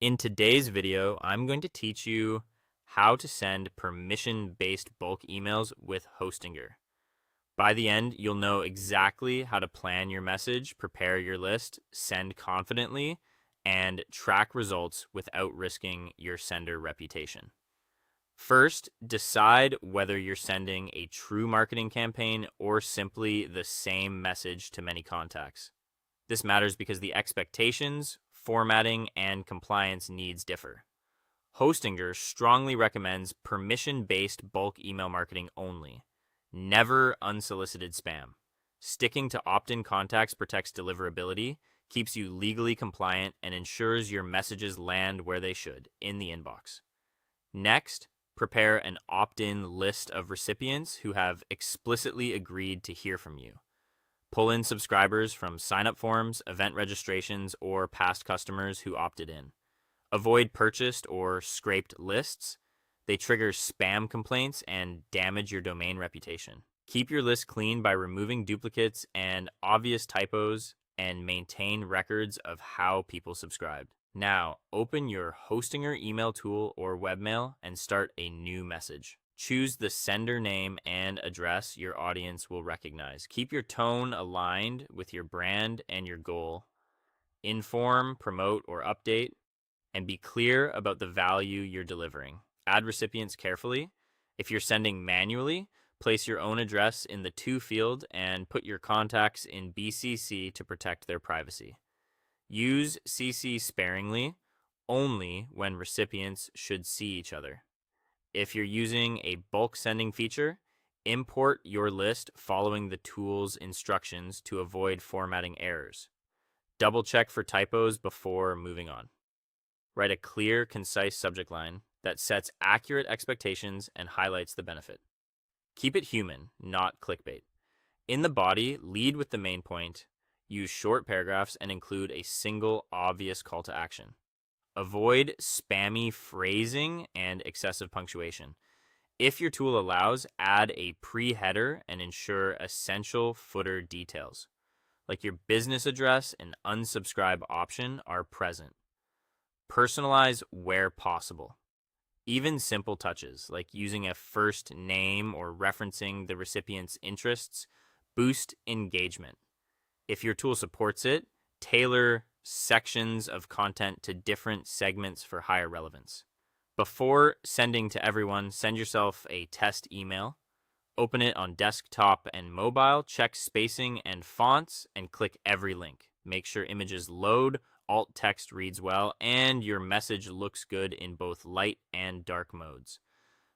In today's video, I'm going to teach you how to send permission-based bulk emails with Hostinger. By the end, you'll know exactly how to plan your message, prepare your list, send confidently, and track results without risking your sender reputation. First, decide whether you're sending a true marketing campaign or simply the same message to many contacts. This matters because the expectations, formatting, and compliance needs differ. Hostinger strongly recommends permission-based bulk email marketing only, never unsolicited spam. Sticking to opt-in contacts protects deliverability, keeps you legally compliant, and ensures your messages land where they should, in the inbox. Next, prepare an opt-in list of recipients who have explicitly agreed to hear from you. Pull in subscribers from sign-up forms, event registrations, or past customers who opted in. Avoid purchased or scraped lists. They trigger spam complaints and damage your domain reputation. Keep your list clean by removing duplicates and obvious typos, and maintain records of how people subscribed. Now, open your Hostinger email tool or webmail and start a new message. Choose the sender name and address your audience will recognize. Keep your tone aligned with your brand and your goal. Inform, promote, or update, and be clear about the value you're delivering. Add recipients carefully. If you're sending manually, place your own address in the to field and put your contacts in BCC to protect their privacy. Use CC sparingly, only when recipients should see each other. If you're using a bulk sending feature, import your list following the tool's instructions to avoid formatting errors. Double check for typos before moving on. Write a clear, concise subject line that sets accurate expectations and highlights the benefit. Keep it human, not clickbait. In the body, lead with the main point, use short paragraphs, and include a single obvious call to action. Avoid spammy phrasing and excessive punctuation. If your tool allows, add a pre-header and ensure essential footer details, like your business address and unsubscribe option, are present. Personalize where possible. Even simple touches, like using a first name or referencing the recipient's interests, boost engagement. If your tool supports it, tailor sections of content to different segments for higher relevance. Before sending to everyone, send yourself a test email. Open it on desktop and mobile, check spacing and fonts, and click every link. Make sure images load, alt text reads well, and your message looks good in both light and dark modes.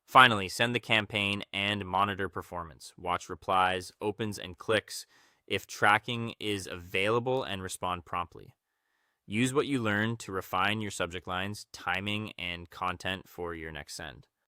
Finally, send the campaign and monitor performance. Watch replies, opens, and clicks if tracking is available, and respond promptly. Use what you learned to refine your subject lines, timing, and content for your next send.